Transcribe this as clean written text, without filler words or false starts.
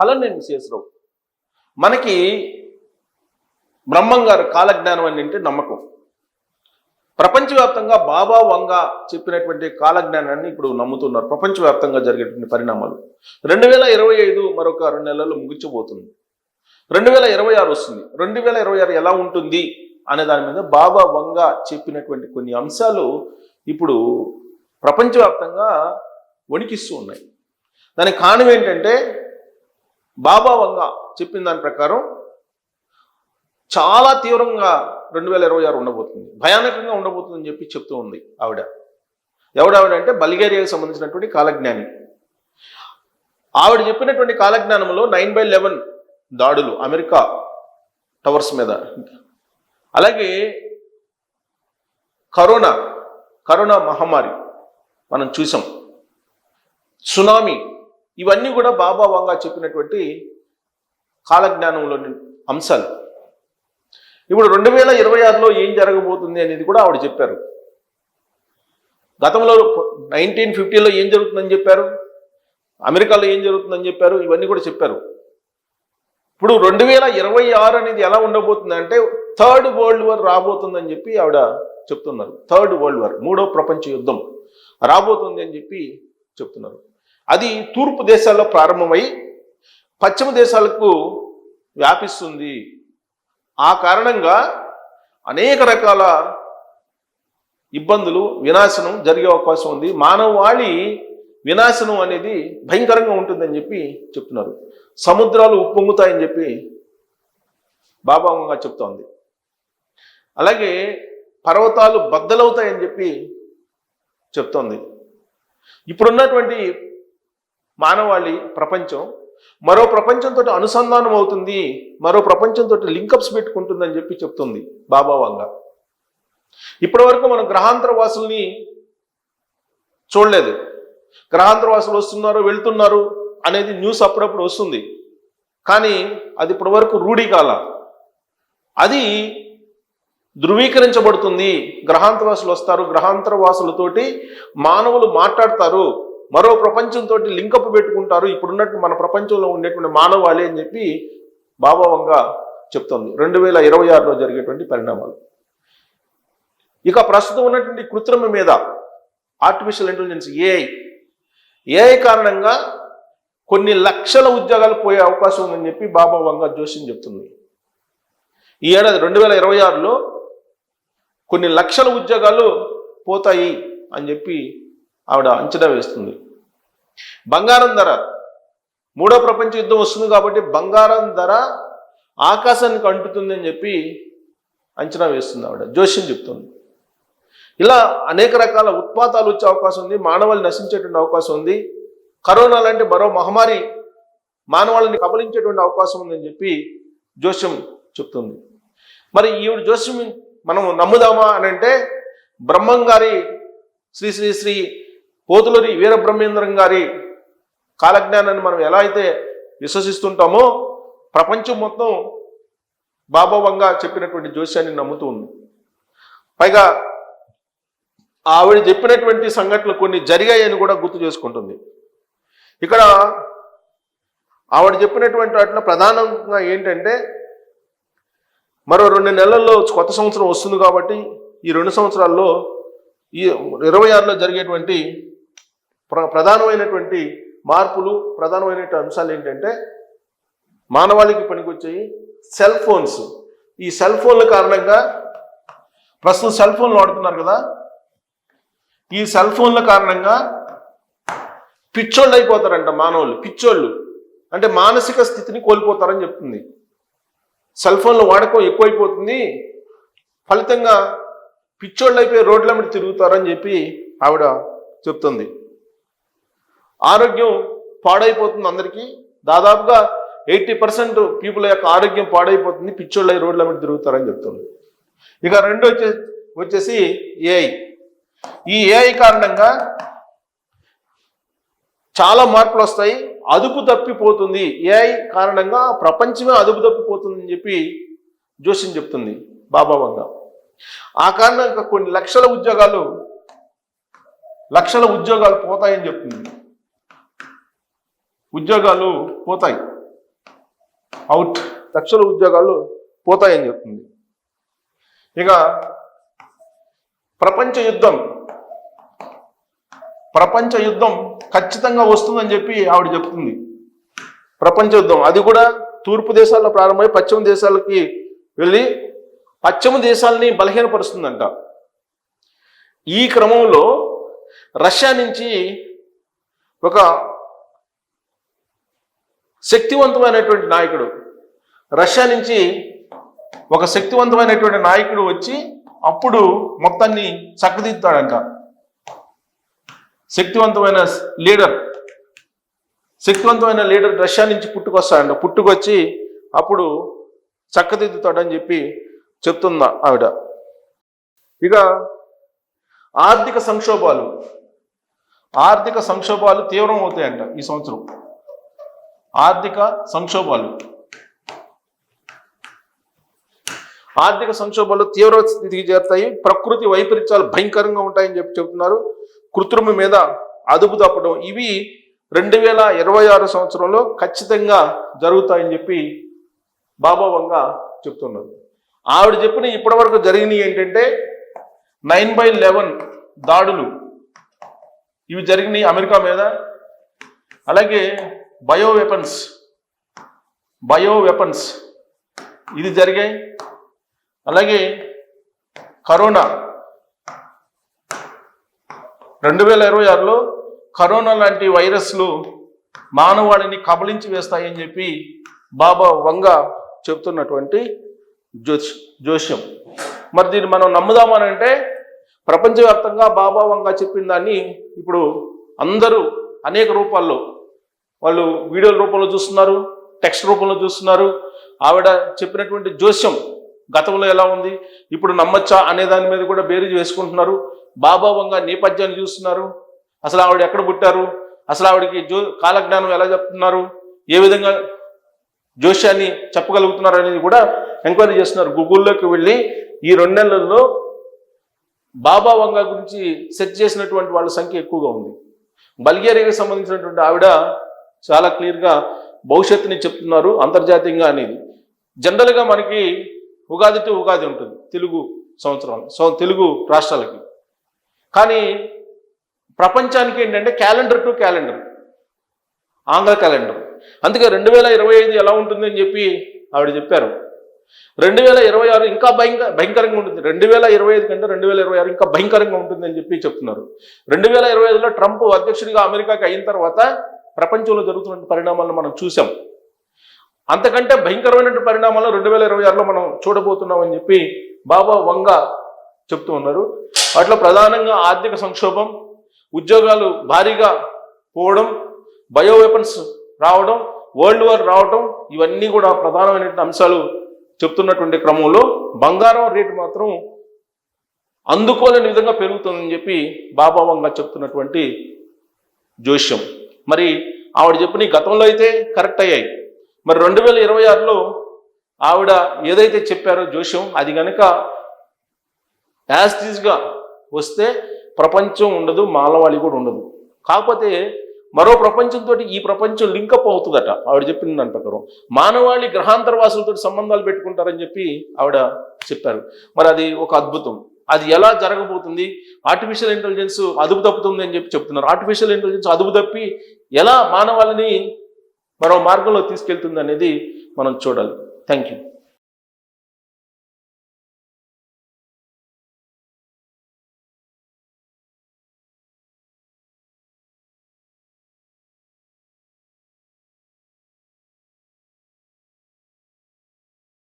అలా నేను శేషరావు మనకి బ్రహ్మం గారు కాలజ్ఞానం అని అంటే నమ్మకం. ప్రపంచవ్యాప్తంగా బాబా వంగ చెప్పినటువంటి కాలజ్ఞానాన్ని ఇప్పుడు నమ్ముతున్నారు. ప్రపంచవ్యాప్తంగా జరిగేటువంటి పరిణామాలు 2025 మరొక 2 నెలల్లో ముగిసిపోతుంది. 2026 వస్తుంది. 2026 ఎలా ఉంటుంది అనే దాని మీద బాబా వంగ చెప్పినటువంటి కొన్ని అంశాలు ఇప్పుడు ప్రపంచవ్యాప్తంగా వణికిస్తూ ఉన్నాయి. దానికి కారణం ఏంటంటే బాబా వంగ చెప్పిన దాని ప్రకారం చాలా తీవ్రంగా 2026 ఉండబోతుంది, భయానకంగా ఉండబోతుందని చెప్పి చెప్తూ ఉంది ఆవిడ. ఎవడావిడ అంటే బల్గేరియాకి సంబంధించినటువంటి కాలజ్ఞాని. ఆవిడ చెప్పినటువంటి కాలజ్ఞానంలో 9/11 దాడులు అమెరికా టవర్స్ మీద, అలాగే కరోనా మహమ్మారి మనం చూసాం, సునామీ, ఇవన్నీ కూడా బాబా వంగ చెప్పినటువంటి కాలజ్ఞానంలోని అంశాలు. ఇప్పుడు 2026లో ఏం జరగబోతుంది అనేది కూడా ఆవిడ చెప్పారు. గతంలో 1950లో ఏం జరుగుతుందని చెప్పారు, అమెరికాలో ఏం జరుగుతుందని చెప్పారు, ఇవన్నీ కూడా చెప్పారు. ఇప్పుడు 2026 అనేది ఎలా ఉండబోతుంది అంటే థర్డ్ వరల్డ్ వార్ రాబోతుందని చెప్పి ఆవిడ చెప్తున్నారు. థర్డ్ వరల్డ్ వార్, 3వ ప్రపంచ యుద్ధం రాబోతుంది అని చెప్పి చెప్తున్నారు. అది తూర్పు దేశాల్లో ప్రారంభమై పశ్చిమ దేశాలకు వ్యాపిస్తుంది. ఆ కారణంగా అనేక రకాల ఇబ్బందులు, వినాశనం జరిగే అవకాశం ఉంది. మానవాళి వినాశనం అనేది భయంకరంగా ఉంటుందని చెప్పి చెప్తున్నారు. సముద్రాలు ఉప్పొంగుతాయని చెప్పి బాబా వంగ చెప్తోంది. అలాగే పర్వతాలు బద్దలవుతాయని చెప్పి చెప్తోంది. ఇప్పుడున్నటువంటి మానవాళి ప్రపంచం మరో ప్రపంచంతో అనుసంధానం అవుతుంది, మరో ప్రపంచంతో లింకప్స్ పెట్టుకుంటుందని చెప్పి చెప్తుంది బాబా వంగ. ఇప్పటి వరకు మనం గ్రహాంతర వాసుల్ని చూడలేదు. గ్రహాంతర వాసులు వస్తున్నారు, వెళ్తున్నారు అనేది న్యూస్ అప్పుడప్పుడు వస్తుంది, కానీ అది ఇప్పటి వరకు రూఢికాల. అది ధృవీకరించబడుతుంది. గ్రహాంతర వాసులు వస్తారు, గ్రహాంతర వాసులతోటి మానవులు మాట్లాడతారు, మరో ప్రపంచంతో లింకప్ పెట్టుకుంటారు, ఇప్పుడున్నట్టు మన ప్రపంచంలో ఉండేటువంటి మానవాళి అని చెప్పి బాబా వంగ చెప్తోంది. 2026లో జరిగేటువంటి పరిణామాలు. ఇక ప్రస్తుతం ఉన్నటువంటి కృత్రిమ మీద, ఆర్టిఫిషియల్ ఇంటెలిజెన్స్, ఏఐ కారణంగా కొన్ని లక్షల ఉద్యోగాలు పోయే అవకాశం ఉందని చెప్పి బాబా వంగ జోషిని చెప్తుంది. ఈ ఏడాది 2026లో కొన్ని లక్షల ఉద్యోగాలు పోతాయి అని చెప్పి ఆవిడ అంచనా వేస్తుంది. బంగారం ధర, 3వ ప్రపంచ యుద్ధం వస్తుంది కాబట్టి బంగారం ధర ఆకాశానికి అంటుతుంది అని చెప్పి అంచనా వేస్తుంది ఆవిడ, జోషిని చెప్తుంది. ఇలా అనేక రకాల ఉత్పాతాలు వచ్చే అవకాశం ఉంది, మానవాళి నశించేటువంటి అవకాశం ఉంది. కరోనా లాంటి మరో మహమ్మారి మానవాళిని కబలించేటువంటి అవకాశం ఉందని చెప్పి జోస్యం చెప్తుంది. మరి ఈవిడ జోస్యం మనం నమ్ముదామా అని అంటే బ్రహ్మం గారి శ్రీ శ్రీ శ్రీ పోతులూరి వీరబ్రహ్మేంద్రం గారి కాలజ్ఞానాన్ని మనం ఎలా అయితే విశ్వసిస్తుంటామో ప్రపంచం మొత్తం బాబా వంగ చెప్పినటువంటి జోస్యాన్ని నమ్ముతూ ఉంది. పైగా ఆవిడ చెప్పినటువంటి సంఘటనలు కొన్ని జరిగాయని కూడా గుర్తు చేసుకుంటుంది. ఇక్కడ ఆవిడ చెప్పినటువంటి వాటిలో ప్రధానంగా ఏంటంటే మరో 2 నెలల్లో కొత్త సంవత్సరం వస్తుంది కాబట్టి ఈ 2 సంవత్సరాల్లో ఈ 26లో జరిగేటువంటి ప్రధానమైనటువంటి మార్పులు, ప్రధానమైనటువంటి అంశాలు ఏంటంటే మానవాళికి పనికొచ్చాయి సెల్ ఫోన్స్. ఈ సెల్ ఫోన్ల కారణంగా ప్రస్తుతం సెల్ ఫోన్లు వాడుతున్నారు కదా, ఈ సెల్ ఫోన్ల కారణంగా పిచ్చోళ్ళు అయిపోతారంట మానవులు. పిచ్చోళ్ళు అంటే మానసిక స్థితిని కోల్పోతారని చెప్తుంది. సెల్ ఫోన్ల వాడకం ఎక్కువైపోతుంది, ఫలితంగా పిచ్చోళ్ళు అయిపోయి రోడ్ల మీద తిరుగుతారని చెప్పి ఆవిడ చెప్తుంది. ఆరోగ్యం పాడైపోతుంది అందరికీ, దాదాపుగా 80% పీపుల్ యొక్క ఆరోగ్యం పాడైపోతుంది, పిచ్చోళ్ళు అయి రోడ్ల మీద తిరుగుతారని చెప్తుంది. ఇక రెండో వచ్చేసి ఏఐ. ఈ ఏఐ కారణంగా చాలా మార్పులు వస్తాయి, అదుపు తప్పిపోతుంది. ఏఐ కారణంగా ప్రపంచమే అదుపు తప్పిపోతుందని చెప్పి జోషిని చెప్తుంది బాబా వంగ. ఆ కారణంగా కొన్ని లక్షల ఉద్యోగాలు పోతాయని చెప్తుంది. ఉద్యోగాలు పోతాయి. అవుట్, లక్షల ఉద్యోగాలు పోతాయని చెప్తుంది. ఇక ప్రపంచ యుద్ధం ఖచ్చితంగా వస్తుందని చెప్పి ఆవిడ చెప్తుంది. ప్రపంచ యుద్ధం అది కూడా తూర్పు దేశాల్లో ప్రారంభమై పశ్చిమ దేశాలకి వెళ్ళి పశ్చిమ దేశాలని బలహీనపరుస్తుందంట. ఈ క్రమంలో రష్యా నుంచి ఒక శక్తివంతమైనటువంటి నాయకుడు వచ్చి అప్పుడు మొత్తాన్ని చక్కదిద్దుతాడంట. శక్తివంతమైన లీడర్ రష్యా నుంచి పుట్టుకొచ్చి అప్పుడు చక్కదిద్దుతాడని చెప్పి చెప్తుందా ఆవిడ. ఇక ఆర్థిక సంక్షోభాలు తీవ్రం అవుతాయంట ఈ సంవత్సరం. ఆర్థిక సంక్షోభాలు తీవ్ర స్థితికి చేరుతాయి. ప్రకృతి వైపరీత్యాలు భయంకరంగా ఉంటాయని చెప్పి చెబుతున్నారు. కృత్రిమ మీద అదుపు తప్పడం ఇవి 2026 సంవత్సరంలో ఖచ్చితంగా జరుగుతాయని చెప్పి బాబా వంగ చెప్తున్నారు. ఆవిడ చెప్పిన ఇప్పటివరకు జరిగినవి ఏంటంటే 9/11 దాడులు ఇవి జరిగినాయి అమెరికా మీద. అలాగే బయో వెపన్స్ ఇది జరిగాయి. అలాగే కరోనా 2026లో కరోనా లాంటి వైరస్లు మానవాళిని కబళించి వేస్తాయని చెప్పి బాబా వంగ చెప్తున్నటువంటి జోస్యం. మరి దీన్ని మనం నమ్ముదామనంటే ప్రపంచవ్యాప్తంగా బాబా వంగ చెప్పిన దాన్ని ఇప్పుడు అందరూ అనేక రూపాల్లో వాళ్ళు వీడియోల రూపంలో చూస్తున్నారు, టెక్స్ట్ రూపంలో చూస్తున్నారు. ఆవిడ చెప్పినటువంటి జోస్యం గతంలో ఎలా ఉంది, ఇప్పుడు నమ్మచ్చా అనే దాని మీద కూడా బేరీజు వేసుకుంటున్నారు. బాబా వంగ నేపథ్యాన్ని చూస్తున్నారు. అసలు ఆవిడ ఎక్కడ పుట్టారు, అసలు ఆవిడకి కాలజ్ఞానం ఎలా చెప్తున్నారు, ఏ విధంగా జోస్యాన్ని చెప్పగలుగుతున్నారు అనేది కూడా ఎంక్వైరీ చేస్తున్నారు. గూగుల్లోకి వెళ్ళి ఈ 2 నెలల్లో బాబా వంగ గురించి సెర్చ్ చేసినటువంటి వాళ్ళ సంఖ్య ఎక్కువగా ఉంది. బల్గేరియాకి సంబంధించినటువంటి ఆవిడ చాలా క్లియర్గా భవిష్యత్తుని చెప్తున్నారు అంతర్జాతీయంగా అనేది. జనరల్గా మనకి ఉగాది టు ఉగాది ఉంటుంది తెలుగు తెలుగు రాష్ట్రాలకి. కానీ ప్రపంచానికి ఏంటంటే క్యాలెండర్ టు క్యాలెండర్, ఆంగ్ల క్యాలెండర్. అందుకే 2025 ఎలా ఉంటుందని చెప్పి ఆవిడ చెప్పారు. 2026 ఇంకా భయంకరంగా ఉంటుంది. 2025 కంటే 2026 ఇంకా భయంకరంగా ఉంటుందని చెప్పి చెప్తున్నారు. 2025లో ట్రంప్ అధ్యక్షుడిగా అమెరికాకి అయిన తర్వాత ప్రపంచంలో జరుగుతున్న పరిణామాలను మనం చూసాం. అంతకంటే భయంకరమైన పరిణామాలు 2026లో మనం చూడబోతున్నామని చెప్పి బాబా వంగ చెప్తూ ఉన్నారు. వాటిలో ప్రధానంగా ఆర్థిక సంక్షోభం, ఉద్యోగాలు భారీగా పోవడం, బయో వెపన్స్ రావడం, వరల్డ్ వార్ రావడం, ఇవన్నీ కూడా ప్రధానమైనటువంటి అంశాలు చెప్తున్నటువంటి క్రమంలో బంగారం రేటు మాత్రం అందుకోలేని విధంగా పెరుగుతుందని చెప్పి బాబా వంగ చెప్తున్నటువంటి జోస్యం. మరి ఆవిడ చెప్పిన గతంలో అయితే కరెక్ట్ అయ్యాయి. మరి 2026లో ఆవిడ ఏదైతే చెప్పారో జోస్యం అది కనుక యాస్టీస్గా వస్తే ప్రపంచం ఉండదు, మానవాళి కూడా ఉండదు. కాకపోతే మరో ప్రపంచంతో ఈ ప్రపంచం లింకప్ అవుతుందట ఆవిడ చెప్పిన ప్రకారం. మానవాళి గ్రహాంతరవాసులతో సంబంధాలు పెట్టుకుంటారని చెప్పి ఆవిడ చెప్పారు. మరి అది ఒక అద్భుతం. అది ఎలా జరగబోతుంది, ఆర్టిఫిషియల్ ఇంటెలిజెన్స్ అదుపు తప్పుతుంది అని చెప్పి చెప్తున్నారు. ఆర్టిఫిషియల్ ఇంటెలిజెన్స్ అదుపు తప్పి ఎలా మానవాళిని మరో మార్గంలో తీసుకెళ్తుంది అనేది మనం చూడాలి. Thank you.